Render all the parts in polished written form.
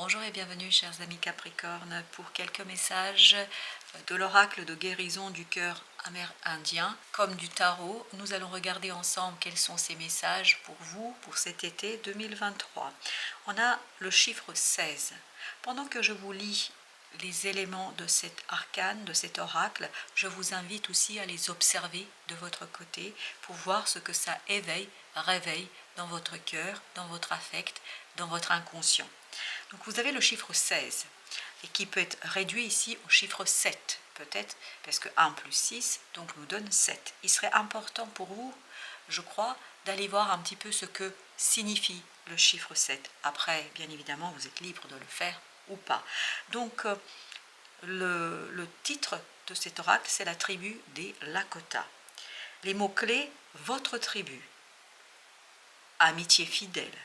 Bonjour et bienvenue chers amis Capricorne pour quelques messages de l'oracle de guérison du cœur amérindien comme du tarot. Nous allons regarder ensemble quels sont ces messages pour vous pour cet été 2023. On a le chiffre 16. Pendant que je vous lis les éléments de cet arcane, de cet oracle, je vous invite aussi à les observer de votre côté pour voir ce que ça réveille dans votre cœur, dans votre affect, dans votre inconscient. Donc vous avez le chiffre 16 et qui peut être réduit ici au chiffre 7 peut-être parce que 1 plus 6 donc nous donne 7. Il serait important pour vous, je crois, d'aller voir un petit peu ce que signifie le chiffre 7. Après, bien évidemment, vous êtes libre de le faire ou pas. Donc le titre de cet oracle, c'est la tribu des Lakota. Les mots-clés, votre tribu, amitié fidèle,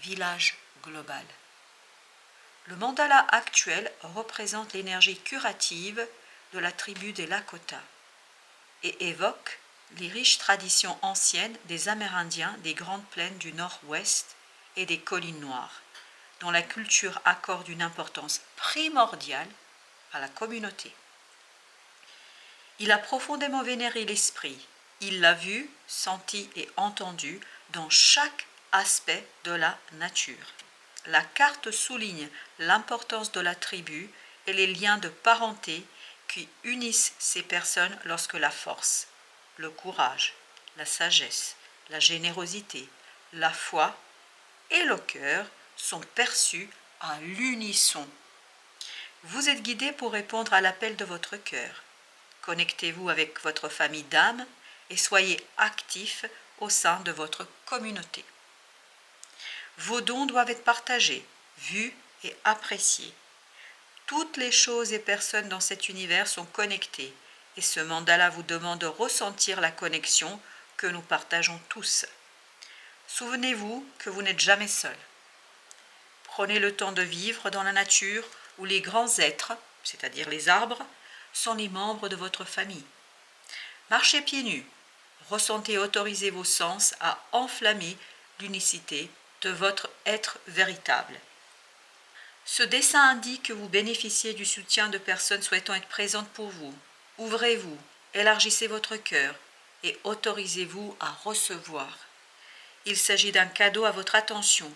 village global. Le mandala actuel représente l'énergie curative de la tribu des Lakota et évoque les riches traditions anciennes des Amérindiens des grandes plaines du nord-ouest et des collines noires, dont la culture accorde une importance primordiale à la communauté. Il a profondément vénéré l'esprit, il l'a vu, senti et entendu dans chaque aspect de la nature. La carte souligne l'importance de la tribu et les liens de parenté qui unissent ces personnes lorsque la force, le courage, la sagesse, la générosité, la foi et le cœur sont perçus à l'unisson. Vous êtes guidé pour répondre à l'appel de votre cœur. Connectez-vous avec votre famille d'âme et soyez actifs au sein de votre communauté. Vos dons doivent être partagés, vus et appréciés. Toutes les choses et personnes dans cet univers sont connectées et ce mandala vous demande de ressentir la connexion que nous partageons tous. Souvenez-vous que vous n'êtes jamais seul. Prenez le temps de vivre dans la nature où les grands êtres, c'est-à-dire les arbres, sont les membres de votre famille. Marchez pieds nus, ressentez et autorisez vos sens à enflammer l'unicité de votre être véritable. Ce dessin indique que vous bénéficiez du soutien de personnes souhaitant être présentes pour vous. Ouvrez-vous, élargissez votre cœur et autorisez-vous à recevoir. Il s'agit d'un cadeau à votre attention,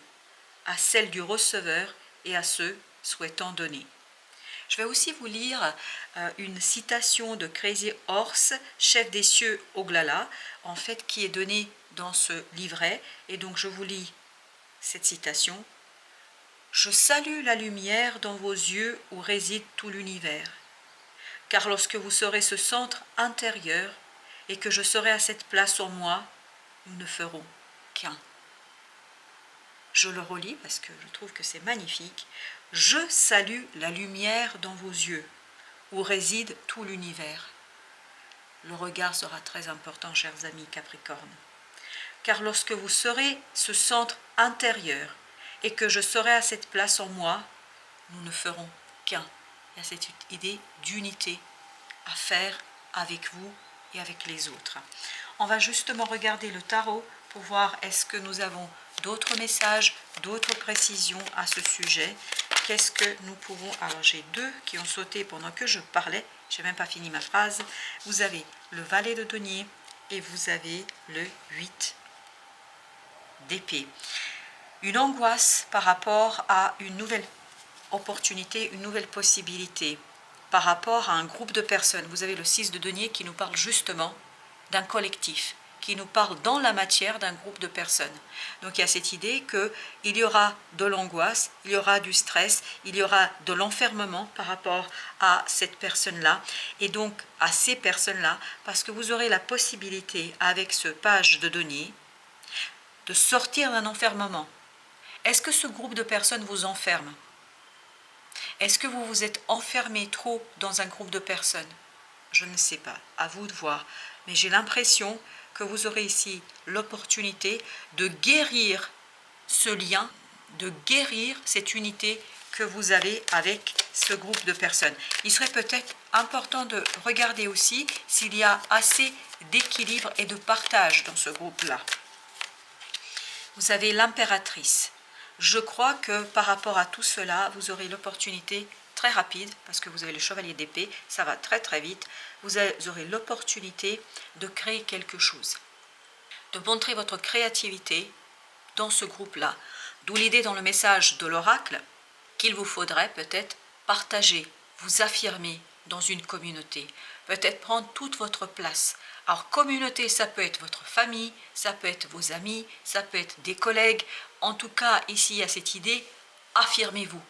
à celle du receveur et à ceux souhaitant donner. Je vais aussi vous lire une citation de Crazy Horse, chef des cieux Oglala, en fait qui est donnée dans ce livret, et donc je vous lis cette citation. Je salue la lumière dans vos yeux où réside tout l'univers, car lorsque vous serez ce centre intérieur et que je serai à cette place en moi, nous ne ferons qu'un. Je le relis parce que je trouve que c'est magnifique. Je salue la lumière dans vos yeux où réside tout l'univers. Le regard sera très important, chers amis Capricorne, car lorsque vous serez ce centre intérieur et que je serai à cette place en moi, nous ne ferons qu'un. Il y a cette idée d'unité à faire avec vous et avec les autres. On va justement regarder le tarot pour voir est-ce que nous avons d'autres messages, d'autres précisions à ce sujet. Qu'est-ce que nous pouvons... Alors j'ai deux qui ont sauté pendant que je parlais, je n'ai même pas fini ma phrase. Vous avez le valet de denier et vous avez le 8 d'épée. Une angoisse par rapport à une nouvelle opportunité, une nouvelle possibilité, par rapport à un groupe de personnes. Vous avez le 6 de denier qui nous parle justement d'un collectif, qui nous parle dans la matière d'un groupe de personnes. Donc il y a cette idée qu'il y aura de l'angoisse, il y aura du stress, il y aura de l'enfermement par rapport à cette personne-là, et donc à ces personnes-là, parce que vous aurez la possibilité, avec ce page de denier, de sortir d'un enfermement. Est-ce que ce groupe de personnes vous enferme? Est-ce que vous vous êtes enfermé trop dans un groupe de personnes? Je ne sais pas, à vous de voir. Mais j'ai l'impression que vous aurez ici l'opportunité de guérir ce lien, de guérir cette unité que vous avez avec ce groupe de personnes. Il serait peut-être important de regarder aussi s'il y a assez d'équilibre et de partage dans ce groupe-là. Vous avez l'impératrice. je crois que par rapport à tout cela, vous aurez l'opportunité très rapide, parce que vous avez le chevalier d'épée, ça va très très vite, vous aurez l'opportunité de créer quelque chose, de montrer votre créativité dans ce groupe-là. D'où l'idée dans le message de l'oracle qu'il vous faudrait peut-être partager, vous affirmer dans une communauté, peut-être prendre toute votre place. Alors communauté, ça peut être votre famille, ça peut être vos amis, ça peut être des collègues. En tout cas, ici, à cette idée, affirmez-vous.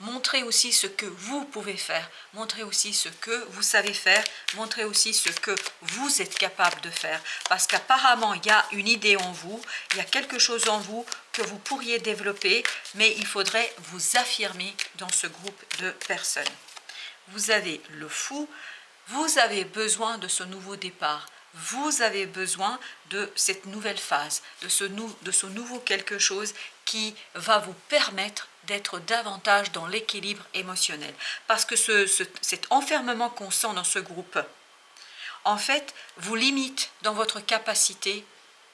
Montrez aussi ce que vous pouvez faire, montrez aussi ce que vous savez faire, montrez aussi ce que vous êtes capable de faire. Parce qu'apparemment, il y a une idée en vous, il y a quelque chose en vous que vous pourriez développer, mais il faudrait vous affirmer dans ce groupe de personnes. Vous avez le fou, vous avez besoin de ce nouveau départ. Vous avez besoin de cette nouvelle phase, de ce nouveau quelque chose qui va vous permettre d'être davantage dans l'équilibre émotionnel. Parce que cet enfermement qu'on sent dans ce groupe, en fait, vous limite dans votre capacité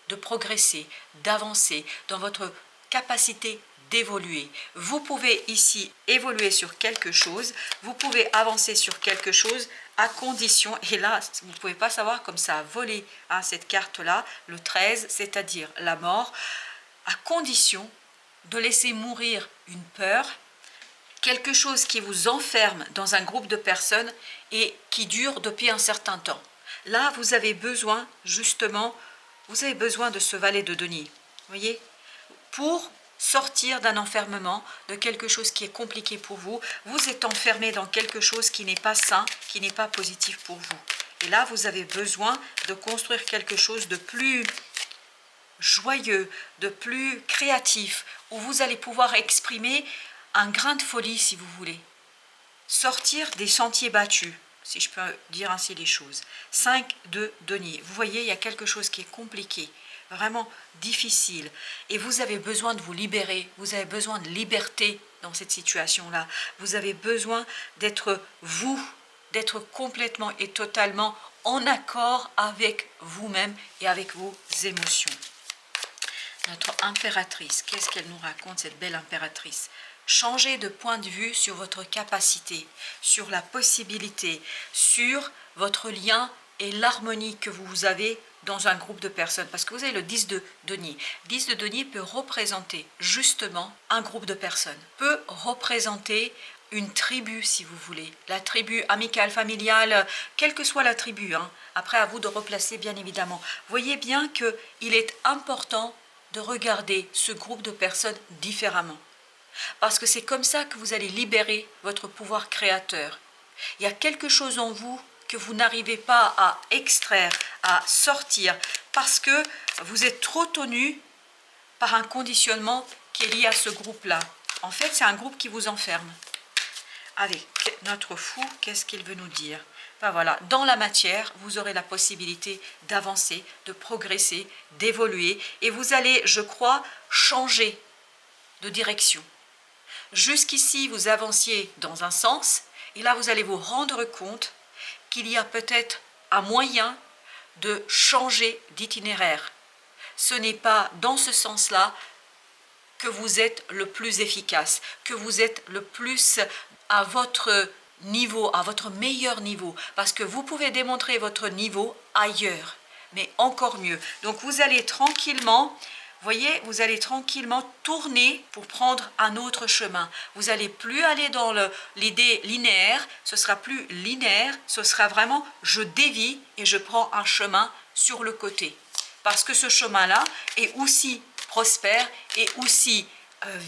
de progresser, d'avancer, dans votre capacité d'évoluer. Vous pouvez ici évoluer sur quelque chose, vous pouvez avancer sur quelque chose à condition, et là, vous ne pouvez pas savoir comme ça a volé cette carte-là, le 13, c'est-à-dire la mort, à condition de laisser mourir une peur, quelque chose qui vous enferme dans un groupe de personnes et qui dure depuis un certain temps. Là, vous avez besoin, justement, vous avez besoin de ce valet de denier, voyez, pour sortir d'un enfermement, de quelque chose qui est compliqué pour vous. Vous êtes enfermé dans quelque chose qui n'est pas sain, qui n'est pas positif pour vous. Et là, vous avez besoin de construire quelque chose de plus joyeux, de plus créatif, où vous allez pouvoir exprimer un grain de folie, si vous voulez. Sortir des sentiers battus, si je peux dire ainsi les choses. 5 de denier. Vous voyez, il y a quelque chose qui est compliqué, vraiment difficile. Et vous avez besoin de vous libérer, vous avez besoin de liberté dans cette situation-là. Vous avez besoin d'être vous, d'être complètement et totalement en accord avec vous-même et avec vos émotions. Notre impératrice, qu'est-ce qu'elle nous raconte, cette belle impératrice? Changez de point de vue sur votre capacité, sur la possibilité, sur votre lien et l'harmonie que vous avez dans un groupe de personnes. Parce que vous avez le 10 de denier. 10 de denier peut représenter justement un groupe de personnes, peut représenter une tribu, si vous voulez, la tribu amicale, familiale, quelle que soit la tribu. Après, à vous de replacer, bien évidemment. Voyez bien qu'il est important de regarder ce groupe de personnes différemment. Parce que c'est comme ça que vous allez libérer votre pouvoir créateur. Il y a quelque chose en vous que vous n'arrivez pas à extraire, à sortir, parce que vous êtes trop tenu par un conditionnement qui est lié à ce groupe-là. En fait, c'est un groupe qui vous enferme. Avec notre fou, qu'est-ce qu'il veut nous dire? Ben voilà, dans la matière, vous aurez la possibilité d'avancer, de progresser, d'évoluer, et vous allez, je crois, changer de direction. Jusqu'ici, vous avanciez dans un sens, et là, vous allez vous rendre compte qu'il y a peut-être un moyen de changer d'itinéraire. Ce n'est pas dans ce sens-là que vous êtes le plus efficace, que vous êtes le plus à votre niveau, à votre meilleur niveau, parce que vous pouvez démontrer votre niveau ailleurs, mais encore mieux. Donc vous allez tranquillement, voyez, vous allez tranquillement tourner pour prendre un autre chemin. Vous n'allez plus aller dans l'idée linéaire, ce sera plus linéaire, ce sera vraiment je dévie et je prends un chemin sur le côté. Parce que ce chemin-là est aussi prospère et aussi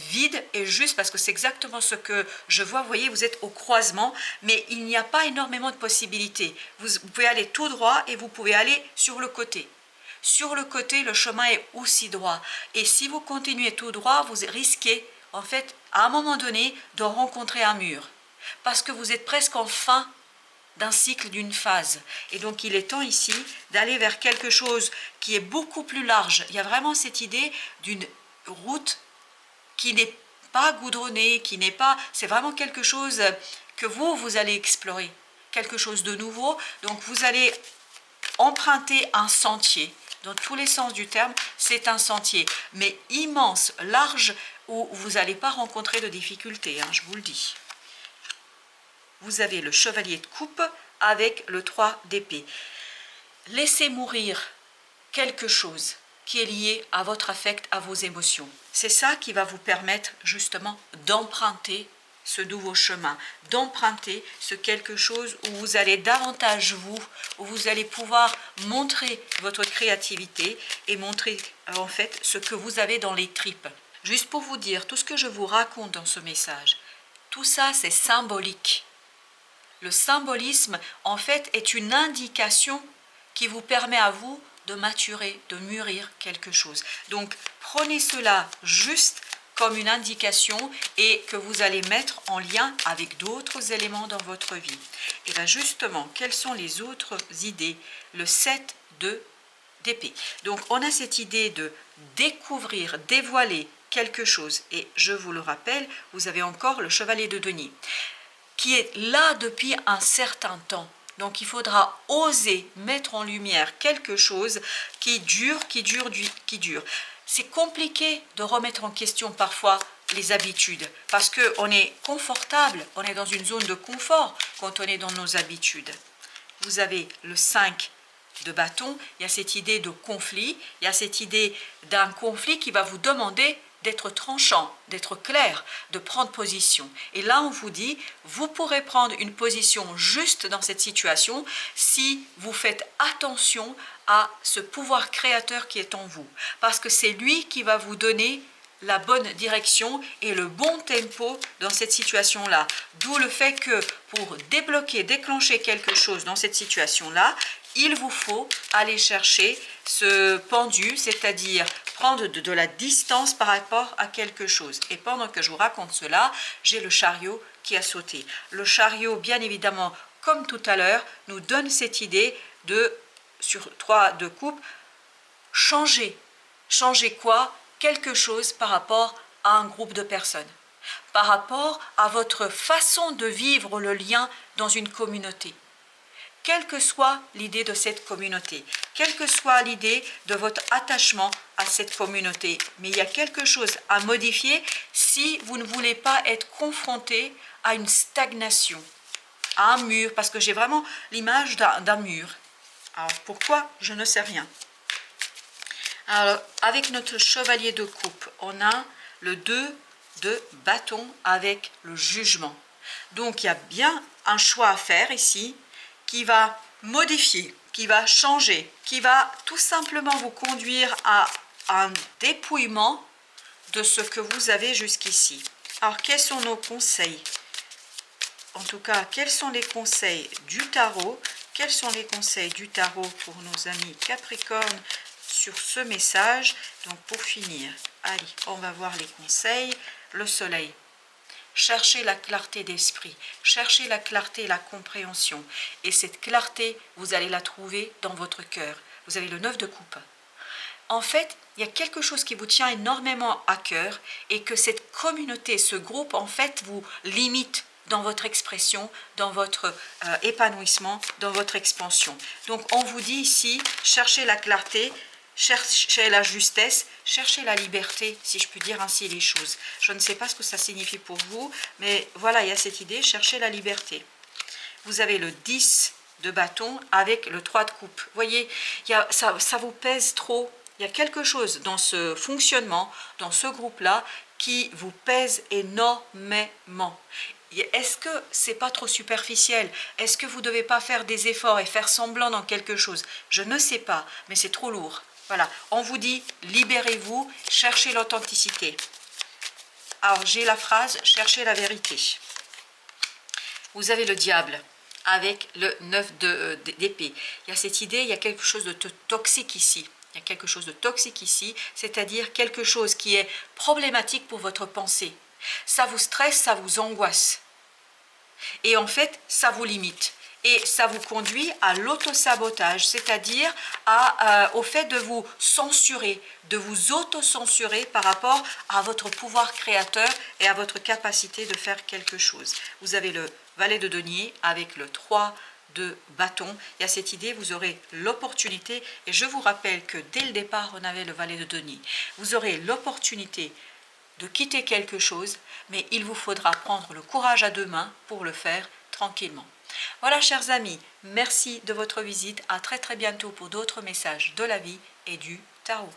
vide et juste, parce que c'est exactement ce que je vois. Vous voyez, vous êtes au croisement, mais il n'y a pas énormément de possibilités. Vous pouvez aller tout droit et vous pouvez aller sur le côté. Sur le côté, le chemin est aussi droit. Et si vous continuez tout droit, vous risquez, en fait, à un moment donné, de rencontrer un mur. Parce que vous êtes presque en fin d'un cycle, d'une phase. Et donc, il est temps ici d'aller vers quelque chose qui est beaucoup plus large. Il y a vraiment cette idée d'une route qui n'est pas goudronnée, qui n'est pas... C'est vraiment quelque chose que vous allez explorer. Quelque chose de nouveau. Donc, vous allez emprunter un sentier. Dans tous les sens du terme, c'est un sentier. Mais immense, large, où vous n'allez pas rencontrer de difficultés, hein, je vous le dis. Vous avez le chevalier de coupe avec le 3 d'épée. Laissez mourir quelque chose qui est lié à votre affect, à vos émotions. C'est ça qui va vous permettre justement d'emprunter ce nouveau chemin, d'emprunter ce quelque chose où vous allez davantage où vous allez pouvoir montrer votre créativité et montrer en fait ce que vous avez dans les tripes. Juste pour vous dire, tout ce que je vous raconte dans ce message, tout ça c'est symbolique. Le symbolisme en fait est une indication qui vous permet à vous de maturer, de mûrir quelque chose. Donc prenez cela juste comme une indication et que vous allez mettre en lien avec d'autres éléments dans votre vie. Et bien justement, quelles sont les autres idées? Le 7 d'épée. Donc on a cette idée de découvrir, dévoiler quelque chose. Et je vous le rappelle, vous avez encore le chevalier de denier qui est là depuis un certain temps. Donc il faudra oser mettre en lumière quelque chose qui dure. C'est compliqué de remettre en question parfois les habitudes parce qu'on est confortable, on est dans une zone de confort quand on est dans nos habitudes. Vous avez le 5 de bâton, il y a cette idée de conflit, il y a cette idée d'un conflit qui va vous demander d'être tranchant, d'être clair, de prendre position. Et là, on vous dit, vous pourrez prendre une position juste dans cette situation si vous faites attention à ce pouvoir créateur qui est en vous. Parce que c'est lui qui va vous donner la bonne direction et le bon tempo dans cette situation-là. D'où le fait que pour débloquer, déclencher quelque chose dans cette situation-là, il vous faut aller chercher ce pendu, c'est-à-dire prendre de la distance par rapport à quelque chose. Et pendant que je vous raconte cela, j'ai le chariot qui a sauté. Le chariot, bien évidemment, comme tout à l'heure, nous donne cette idée de, sur 3 de coupe, changer. Changer quoi? Quelque chose par rapport à un groupe de personnes, par rapport à votre façon de vivre le lien dans une communauté. Quelle que soit l'idée de cette communauté, quelle que soit l'idée de votre attachement à cette communauté, mais il y a quelque chose à modifier si vous ne voulez pas être confronté à une stagnation, à un mur, parce que j'ai vraiment l'image d'un mur. Alors pourquoi? Je ne sais rien. Alors, avec notre chevalier de coupe, on a le 2 de bâton avec le jugement. Donc, il y a bien un choix à faire ici qui va modifier, qui va changer, qui va tout simplement vous conduire à un dépouillement de ce que vous avez jusqu'ici. Alors, quels sont nos conseils? En tout cas, quels sont les conseils du tarot? Quels sont les conseils du tarot pour nos amis Capricorne sur ce message? Donc pour finir, allez, on va voir les conseils. Le soleil, cherchez la clarté d'esprit, cherchez la clarté et la compréhension. Et cette clarté, vous allez la trouver dans votre cœur. Vous avez le 9 de coupe. En fait, il y a quelque chose qui vous tient énormément à cœur et que cette communauté, ce groupe, en fait, vous limite dans votre expression, dans votre épanouissement, dans votre expansion. Donc, on vous dit ici, cherchez la clarté, cherchez la justesse, cherchez la liberté, si je puis dire ainsi les choses. Je ne sais pas ce que ça signifie pour vous, mais voilà, il y a cette idée, cherchez la liberté. Vous avez le 10 de bâton avec le 3 de coupe. Vous voyez, ça vous pèse trop. Il y a quelque chose dans ce fonctionnement, dans ce groupe-là, qui vous pèse énormément. Est-ce que c'est pas trop superficiel? Est-ce que vous ne devez pas faire des efforts et faire semblant dans quelque chose? Je ne sais pas, mais c'est trop lourd. Voilà, on vous dit, libérez-vous, cherchez l'authenticité. Alors, j'ai la phrase, cherchez la vérité. Vous avez le diable avec le 9 d'épée. Il y a cette idée, il y a quelque chose de toxique ici. Il y a quelque chose de toxique ici, c'est-à-dire quelque chose qui est problématique pour votre pensée. Ça vous stresse, ça vous angoisse. Et en fait, ça vous limite. Et ça vous conduit à l'autosabotage, c'est-à-dire au fait de vous censurer, de vous auto-censurer par rapport à votre pouvoir créateur et à votre capacité de faire quelque chose. Vous avez le valet de denier avec le 3 de bâton. Il y a cette idée, vous aurez l'opportunité, et je vous rappelle que dès le départ, on avait le valet de denier. Vous aurez l'opportunité de quitter quelque chose, mais il vous faudra prendre le courage à deux mains pour le faire tranquillement. Voilà, chers amis, merci de votre visite. À très bientôt pour d'autres messages de la vie et du tarot.